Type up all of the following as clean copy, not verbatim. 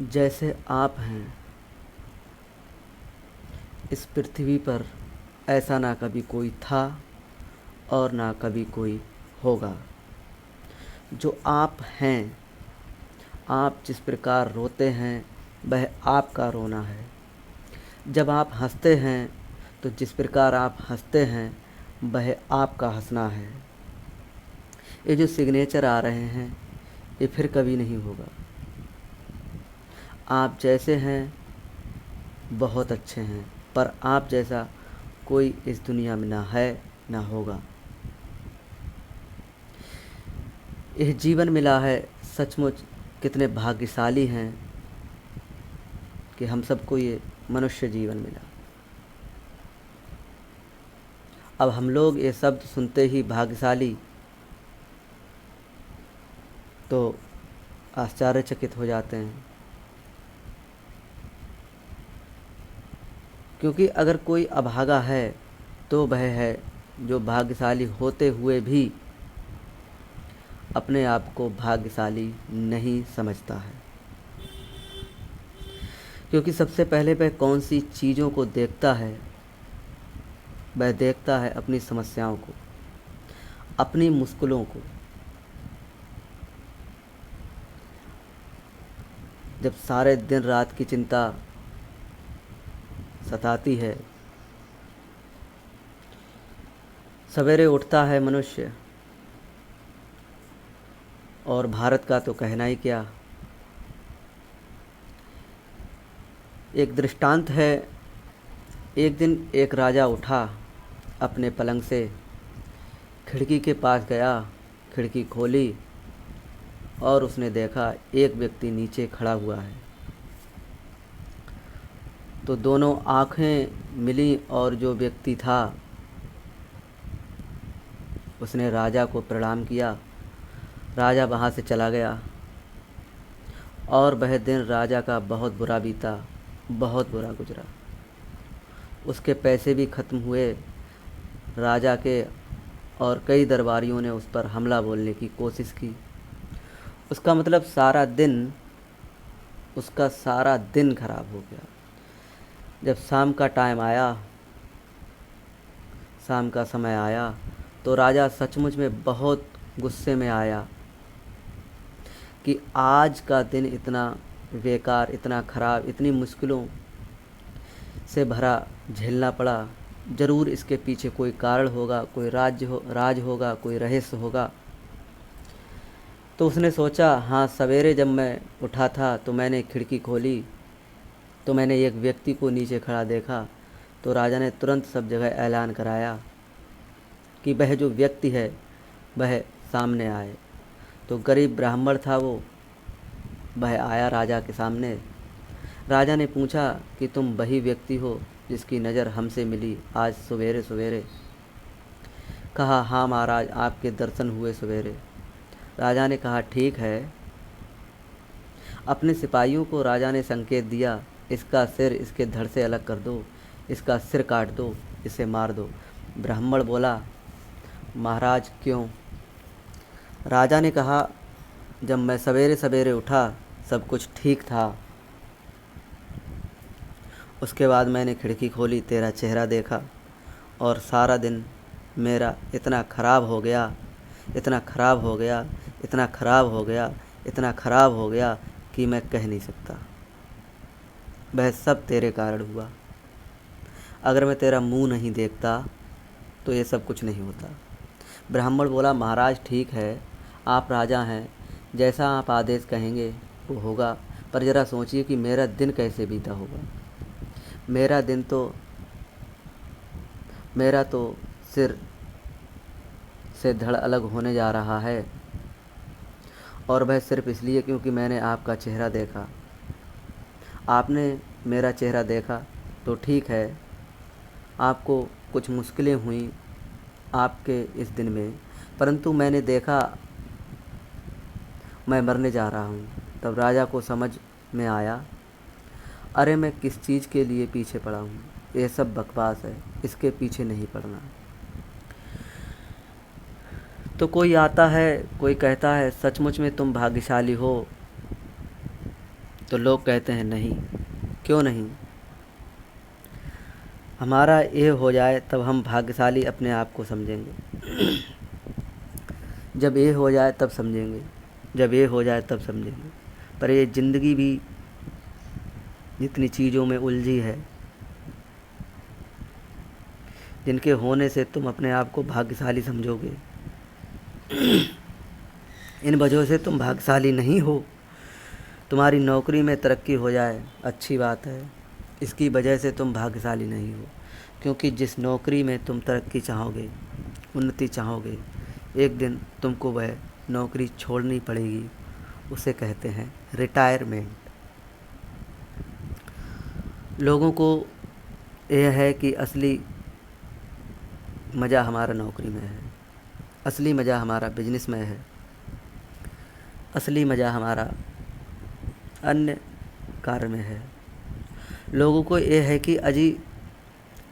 जैसे आप हैं इस पृथ्वी पर, ऐसा ना कभी कोई था और ना कभी कोई होगा। जो आप हैं, आप जिस प्रकार रोते हैं वह आपका रोना है। जब आप हंसते हैं तो जिस प्रकार आप हंसते हैं वह आपका हंसना है। ये जो सिग्नेचर आ रहे हैं ये फिर कभी नहीं होगा। आप जैसे हैं बहुत अच्छे हैं, पर आप जैसा कोई इस दुनिया में ना है ना होगा। यह जीवन मिला है, सचमुच कितने भाग्यशाली हैं कि हम सबको ये मनुष्य जीवन मिला। अब हम लोग ये शब्द सुनते ही भाग्यशाली तो आश्चर्यचकित हो जाते हैं, क्योंकि अगर कोई अभागा है तो वह है जो भाग्यशाली होते हुए भी अपने आप को भाग्यशाली नहीं समझता है। क्योंकि सबसे पहले वह कौन सी चीज़ों को देखता है, वह देखता है अपनी समस्याओं को, अपनी मुश्किलों को। जब सारे दिन रात की चिंता सताती है, सवेरे उठता है मनुष्य, और भारत का तो कहना ही क्या। एक दृष्टांत है, एक दिन एक राजा उठा अपने पलंग से, खिड़की के पास गया, खिड़की खोली और उसने देखा एक व्यक्ति नीचे खड़ा हुआ है। तो दोनों आँखें मिली और जो व्यक्ति था उसने राजा को प्रणाम किया। राजा वहाँ से चला गया और वह दिन राजा का बहुत बुरा बीता, बहुत बुरा गुजरा। उसके पैसे भी ख़त्म हुए राजा के, और कई दरबारियों ने उस पर हमला बोलने की कोशिश की। उसका मतलब उसका सारा दिन खराब हो गया। जब शाम का टाइम आया, शाम का समय आया, तो राजा सचमुच में बहुत गुस्से में आया कि आज का दिन इतना बेकार, इतना ख़राब, इतनी मुश्किलों से भरा झेलना पड़ा। ज़रूर इसके पीछे कोई कारण होगा, कोई राज होगा, कोई रहस्य होगा। तो उसने सोचा, हाँ, सवेरे जब मैं उठा था तो मैंने खिड़की खोली तो मैंने एक व्यक्ति को नीचे खड़ा देखा। तो राजा ने तुरंत सब जगह ऐलान कराया कि वह जो व्यक्ति है वह सामने आए। तो गरीब ब्राह्मण था वह आया राजा के सामने। राजा ने पूछा कि तुम वही व्यक्ति हो जिसकी नज़र हमसे मिली आज सवेरे सवेरे? कहा, हाँ महाराज, आपके दर्शन हुए सवेरे। राजा ने कहा, ठीक है। अपने सिपाहियों को राजा ने संकेत दिया, इसका सिर इसके धड़ से अलग कर दो, इसका सिर काट दो, इसे मार दो। ब्राह्मण बोला, महाराज क्यों? राजा ने कहा, जब मैं सवेरे सवेरे उठा सब कुछ ठीक था, उसके बाद मैंने खिड़की खोली, तेरा चेहरा देखा और सारा दिन मेरा इतना ख़राब हो गया, इतना ख़राब हो गया, इतना ख़राब हो गया, इतना ख़राब हो गया कि मैं कह नहीं सकता। वह सब तेरे कारण हुआ। अगर मैं तेरा मुंह नहीं देखता तो ये सब कुछ नहीं होता। ब्राह्मण बोला, महाराज ठीक है, आप राजा हैं, जैसा आप आदेश कहेंगे वो होगा, पर ज़रा सोचिए कि मेरा दिन कैसे बीता होगा। मेरा तो सिर से धड़ अलग होने जा रहा है, और वह सिर्फ इसलिए क्योंकि मैंने आपका चेहरा देखा। आपने मेरा चेहरा देखा तो ठीक है, आपको कुछ मुश्किलें हुई आपके इस दिन में, परंतु मैंने देखा मैं मरने जा रहा हूँ। तब राजा को समझ में आया, अरे मैं किस चीज़ के लिए पीछे पड़ा हूँ, ये सब बकवास है, इसके पीछे नहीं पड़ना। तो कोई आता है, कोई कहता है सचमुच में तुम भाग्यशाली हो, तो लोग कहते हैं नहीं, क्यों नहीं? हमारा ये हो जाए तब हम भाग्यशाली अपने आप को समझेंगे। जब ये हो जाए तब समझेंगे, जब ये हो जाए तब समझेंगे। पर ये ज़िंदगी भी जितनी चीज़ों में उलझी है, जिनके होने से तुम अपने आप को भाग्यशाली समझोगे, इन वजहों से तुम भाग्यशाली नहीं हो। तुम्हारी नौकरी में तरक्की हो जाए अच्छी बात है, इसकी वजह से तुम भाग्यशाली नहीं हो। क्योंकि जिस नौकरी में तुम तरक्की चाहोगे, उन्नति चाहोगे, एक दिन तुमको वह नौकरी छोड़नी पड़ेगी। उसे कहते हैं रिटायरमेंट। लोगों को यह है कि असली मज़ा हमारा नौकरी में है, असली मज़ा हमारा बिजनेस में है, असली मज़ा हमारा अन्य कार्य में है। लोगों को ये है कि अजी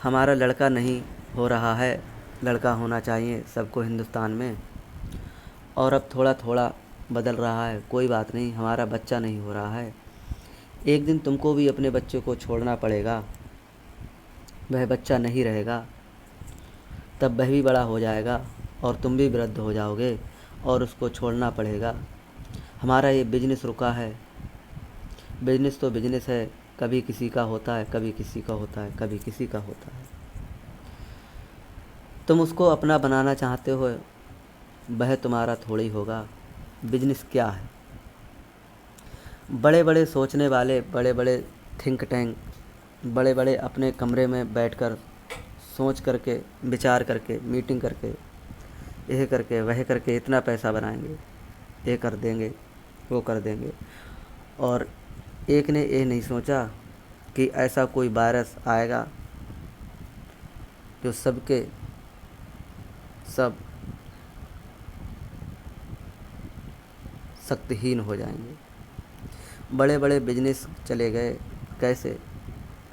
हमारा लड़का नहीं हो रहा है, लड़का होना चाहिए सबको हिंदुस्तान में, और अब थोड़ा थोड़ा बदल रहा है, कोई बात नहीं, हमारा बच्चा नहीं हो रहा है। एक दिन तुमको भी अपने बच्चे को छोड़ना पड़ेगा, वह बच्चा नहीं रहेगा, तब वह भी बड़ा हो जाएगा और तुम भी वृद्ध हो जाओगे और उसको छोड़ना पड़ेगा। हमारा ये बिजनेस रुका है, बिजनेस तो बिजनेस है, कभी किसी का होता है, कभी किसी का होता है, कभी किसी का होता है। तुम उसको अपना बनाना चाहते हो, वह तुम्हारा थोड़ी होगा। बिजनेस क्या है? बड़े बड़े सोचने वाले, बड़े बड़े थिंक टैंक, बड़े बड़े अपने कमरे में बैठकर सोच करके, विचार करके, मीटिंग करके, यह करके वह करके इतना पैसा बनाएंगे, ये कर देंगे, वो कर देंगे। और एक ने ये नहीं सोचा कि ऐसा कोई वायरस आएगा जो सबके सब शक्तिहीन हो जाएंगे। बड़े बड़े बिजनेस चले गए, कैसे?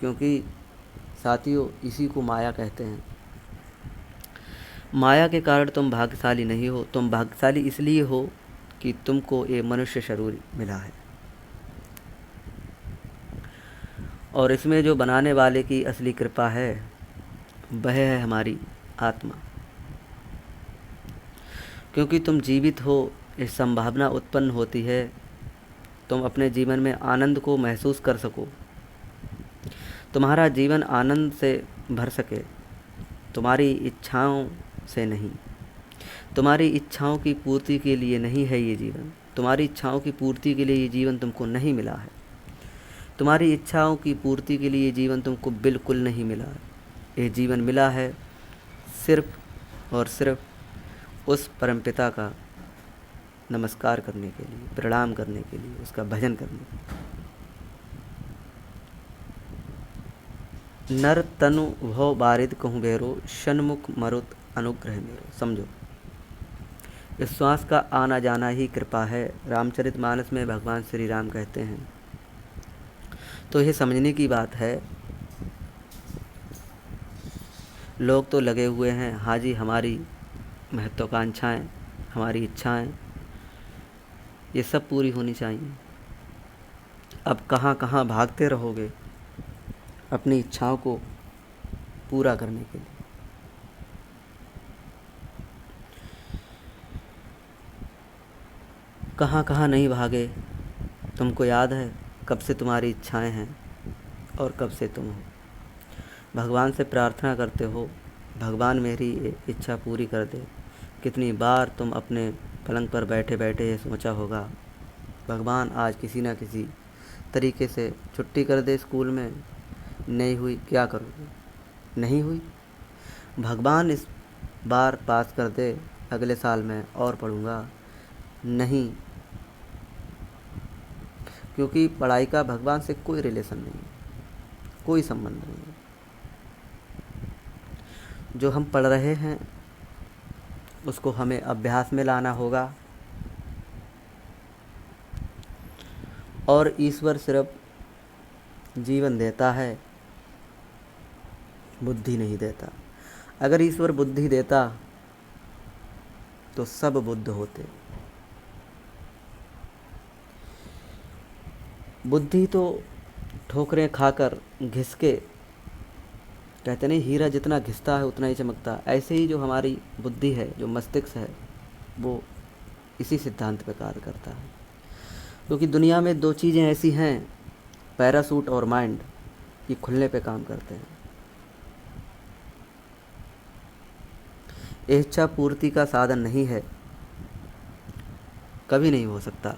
क्योंकि साथियों, इसी को माया कहते हैं। माया के कारण तुम भाग्यशाली नहीं हो। तुम भाग्यशाली इसलिए हो कि तुमको ये मनुष्य शरीर मिला है, और इसमें जो बनाने वाले की असली कृपा है वह है हमारी आत्मा। क्योंकि तुम जीवित हो, इस संभावना उत्पन्न होती है तुम अपने जीवन में आनंद को महसूस कर सको, तुम्हारा जीवन आनंद से भर सके, तुम्हारी इच्छाओं से नहीं। तुम्हारी इच्छाओं की पूर्ति के लिए नहीं है ये जीवन, तुम्हारी इच्छाओं की पूर्ति के लिए ये जीवन तुमको नहीं मिला है। तुम्हारी इच्छाओं की पूर्ति के लिए ये जीवन तुमको बिल्कुल नहीं मिला है। ये जीवन मिला है सिर्फ और सिर्फ उस परमपिता का नमस्कार करने के लिए, प्रणाम करने के लिए, उसका भजन करने के लिए। नर तनु भव बारिद कहूँ बेरो, षण्मुख मरुत अनुग्रह मेरो। समझो, इस श्वास का आना जाना ही कृपा है। रामचरितमानस में भगवान श्री राम कहते हैं। तो यह समझने की बात है। लोग तो लगे हुए हैं, हाँ जी हमारी महत्वाकांक्षाएं, हमारी इच्छाएं ये सब पूरी होनी चाहिए। अब कहाँ कहाँ भागते रहोगे अपनी इच्छाओं को पूरा करने के लिए। कहाँ कहाँ नहीं भागे। तुमको याद है कब से तुम्हारी इच्छाएं हैं और कब से तुम हो। भगवान से प्रार्थना करते हो, भगवान मेरी ये इच्छा पूरी कर दे। कितनी बार तुम अपने पलंग पर बैठे बैठे ये सोचा होगा, भगवान आज किसी ना किसी तरीके से छुट्टी कर दे स्कूल में। नहीं हुई, क्या करोगे? नहीं हुई, भगवान इस बार पास कर दे, अगले साल मैं और पढ़ूँगा। नहीं, क्योंकि पढ़ाई का भगवान से कोई रिलेशन नहीं है, कोई संबंध नहीं है। जो हम पढ़ रहे हैं उसको हमें अभ्यास में लाना होगा, और ईश्वर सिर्फ जीवन देता है, बुद्धि नहीं देता। अगर ईश्वर बुद्धि देता तो सब बुद्ध होते। बुद्धि तो ठोकरें खाकर घिस के, कहते नहीं हीरा जितना घिसता है उतना ही चमकता है, ऐसे ही जो हमारी बुद्धि है, जो मस्तिष्क है, वो इसी सिद्धांत पर कार्य करता है। क्योंकि दुनिया में दो चीज़ें ऐसी हैं, पैरासूट और माइंड, ये खुलने पे काम करते हैं। इच्छा पूर्ति का साधन नहीं है, कभी नहीं हो सकता।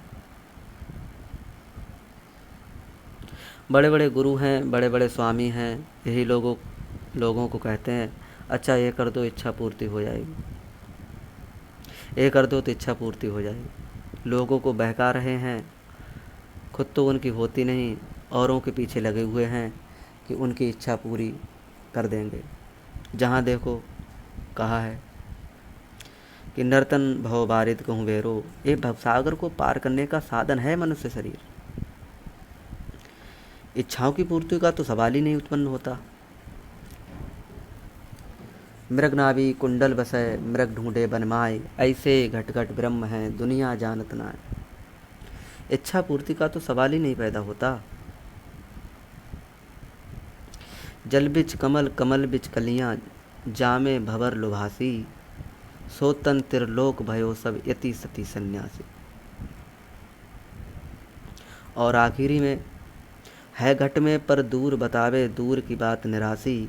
बड़े बड़े गुरु हैं, बड़े बड़े स्वामी हैं, यही लोगों को कहते हैं अच्छा ये कर दो इच्छा पूर्ति हो जाएगी, ये कर दो तो इच्छा पूर्ति हो जाएगी। लोगों को बहका रहे हैं, खुद तो उनकी होती नहीं, औरों के पीछे लगे हुए हैं कि उनकी इच्छा पूरी कर देंगे। जहाँ देखो कहा है कि नर्तन भव बारित कहूँ बेरो, ये भवसागर को पार करने का साधन है मनुष्य शरीर। इच्छाओं की पूर्ति का तो सवाल ही नहीं उत्पन्न होता। मृग नाभि कुंडल बसै मृग ढूंढे बनमाए, ऐसे घट घट ब्रह्म है दुनिया जानत ना है। इच्छा पूर्ति का तो सवाल ही नहीं पैदा होता। जल बिच कमल कमल बिच कलियाँ, जामे भवर लुभासी, सोतन त्रिलोक भयो सब यति सती सन्यासी। और आखिरी में है घट में पर दूर बतावे दूर की बात निरासी,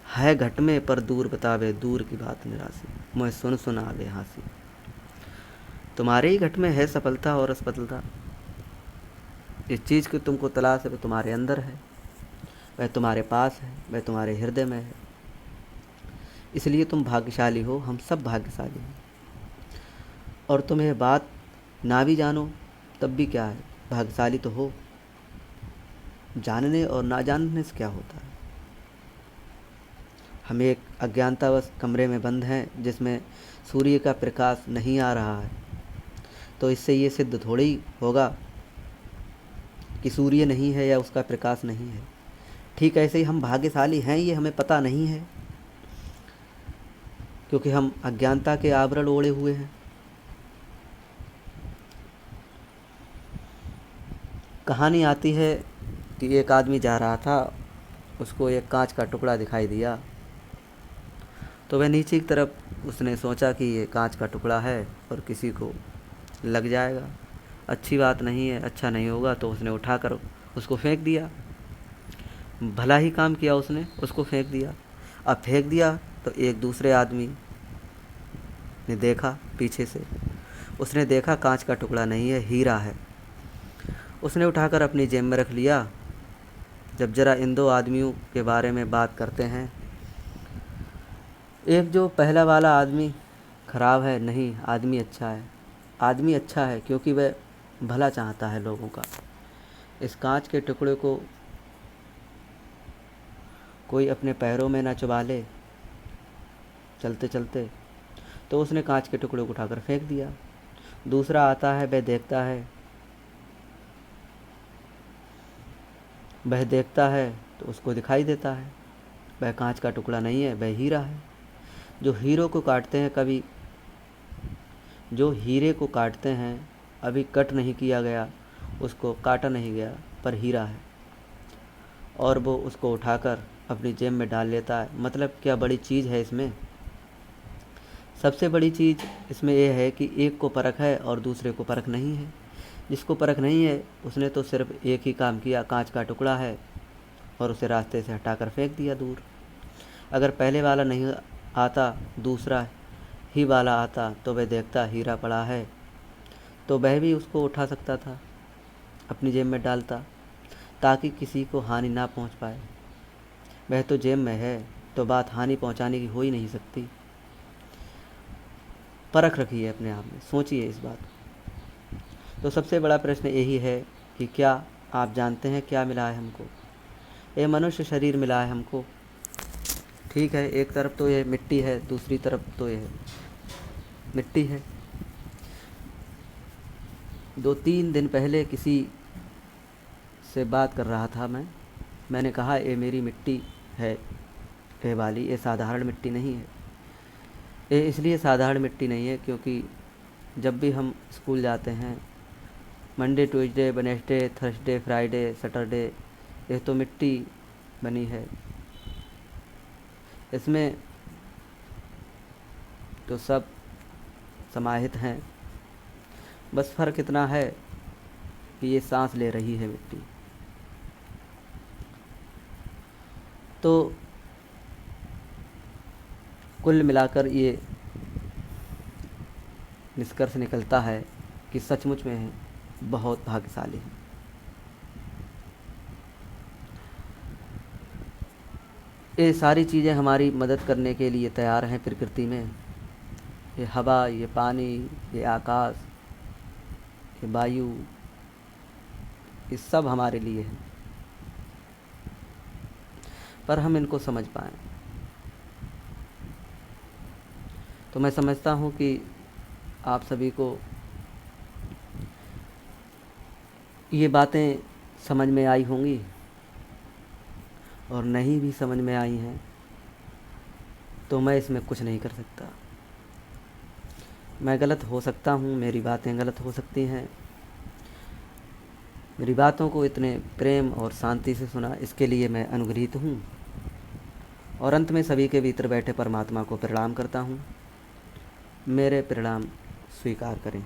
है घट में पर दूर बतावे दूर की बात निरासी, मैं सुन सुन आवे हासी। तुम्हारे ही घट में है सफलता और असफलता। इस चीज़ की तुमको तलाश है, वो तुम्हारे अंदर है, वह तुम्हारे पास है, वह तुम्हारे हृदय में है। इसलिए तुम भाग्यशाली हो, हम सब भाग्यशाली हैं। और तुम यह बात ना भी जानो तब भी क्या है, भाग्यशाली तो हो। जानने और ना जानने से क्या होता है। हम एक अज्ञानतावश कमरे में बंद हैं जिसमें सूर्य का प्रकाश नहीं आ रहा है, तो इससे ये सिद्ध थोड़ी होगा कि सूर्य नहीं है या उसका प्रकाश नहीं है। ठीक ऐसे ही हम भाग्यशाली हैं, ये हमें पता नहीं है, क्योंकि हम अज्ञानता के आवरण ओढ़े हुए हैं। कहानी आती है कि एक आदमी जा रहा था, उसको एक कांच का टुकड़ा दिखाई दिया, तो वह नीचे की तरफ उसने सोचा कि ये कांच का टुकड़ा है और किसी को लग जाएगा, अच्छी बात नहीं है, अच्छा नहीं होगा, तो उसने उठाकर उसको फेंक दिया। भला ही काम किया उसने, उसको फेंक दिया। अब फेंक दिया तो एक दूसरे आदमी ने देखा पीछे से, उसने देखा कांच का टुकड़ा नहीं है, हीरा है। उसने उठाकर अपनी जेब में रख लिया। जब जरा इन दो आदमियों के बारे में बात करते हैं, एक जो पहला वाला आदमी खराब है, नहीं, आदमी अच्छा है। आदमी अच्छा है क्योंकि वह भला चाहता है लोगों का। इस कांच के टुकड़े को कोई अपने पैरों में ना चुभा ले चलते चलते, तो उसने कांच के टुकड़े को उठाकर फेंक दिया। दूसरा आता है, वह देखता है तो उसको दिखाई देता है वह कांच का टुकड़ा नहीं है, वह हीरा है। जो हीरे को काटते हैं अभी कट नहीं किया गया, उसको काटा नहीं गया, पर हीरा है, और वो उसको उठाकर अपनी जेब में डाल लेता है। मतलब क्या बड़ी चीज़ है इसमें? सबसे बड़ी चीज़ इसमें यह है कि एक को परख है और दूसरे को परख नहीं है। जिसको परख नहीं है उसने तो सिर्फ एक ही काम किया, कांच का टुकड़ा है और उसे रास्ते से हटाकर फेंक दिया दूर। अगर पहले वाला नहीं आता, दूसरा ही वाला आता, तो वह देखता हीरा पड़ा है, तो वह भी उसको उठा सकता था, अपनी जेब में डालता, ताकि किसी को हानि ना पहुंच पाए। वह तो जेब में है, तो बात हानि पहुंचाने की हो ही नहीं सकती। परख रखिए अपने आप में, सोचिए इस बात को। तो सबसे बड़ा प्रश्न यही है कि क्या आप जानते हैं क्या मिला है हमको? ये मनुष्य शरीर मिला है हमको। ठीक है, एक तरफ तो ये मिट्टी है, दूसरी तरफ तो ये मिट्टी है। 2-3 दिन पहले किसी से बात कर रहा था मैंने कहा ये मेरी मिट्टी है, ये वाली, ये साधारण मिट्टी नहीं है। ये इसलिए साधारण मिट्टी नहीं है क्योंकि जब भी हम स्कूल जाते हैं, Monday, Tuesday, Wednesday, Thursday, Friday, Saturday, ये तो मिट्टी बनी है। इसमें तो सब समाहित हैं, बस फ़र्क इतना है कि ये सांस ले रही है मिट्टी। तो कुल मिलाकर ये निष्कर्ष निकलता है कि सचमुच में बहुत भाग्यशाली हैं। ये सारी चीज़ें हमारी मदद करने के लिए तैयार हैं प्रकृति में। ये हवा, ये पानी, ये आकाश, ये वायु, ये सब हमारे लिए है, पर हम इनको समझ पाएँ। तो मैं समझता हूँ कि आप सभी को ये बातें समझ में आई होंगी, और नहीं भी समझ में आई हैं तो मैं इसमें कुछ नहीं कर सकता। मैं गलत हो सकता हूँ, मेरी बातें गलत हो सकती हैं। मेरी बातों को इतने प्रेम और शांति से सुना, इसके लिए मैं अनुग्रहित हूँ। और अंत में सभी के भीतर बैठे परमात्मा को प्रणाम करता हूँ। मेरे प्रणाम स्वीकार करें।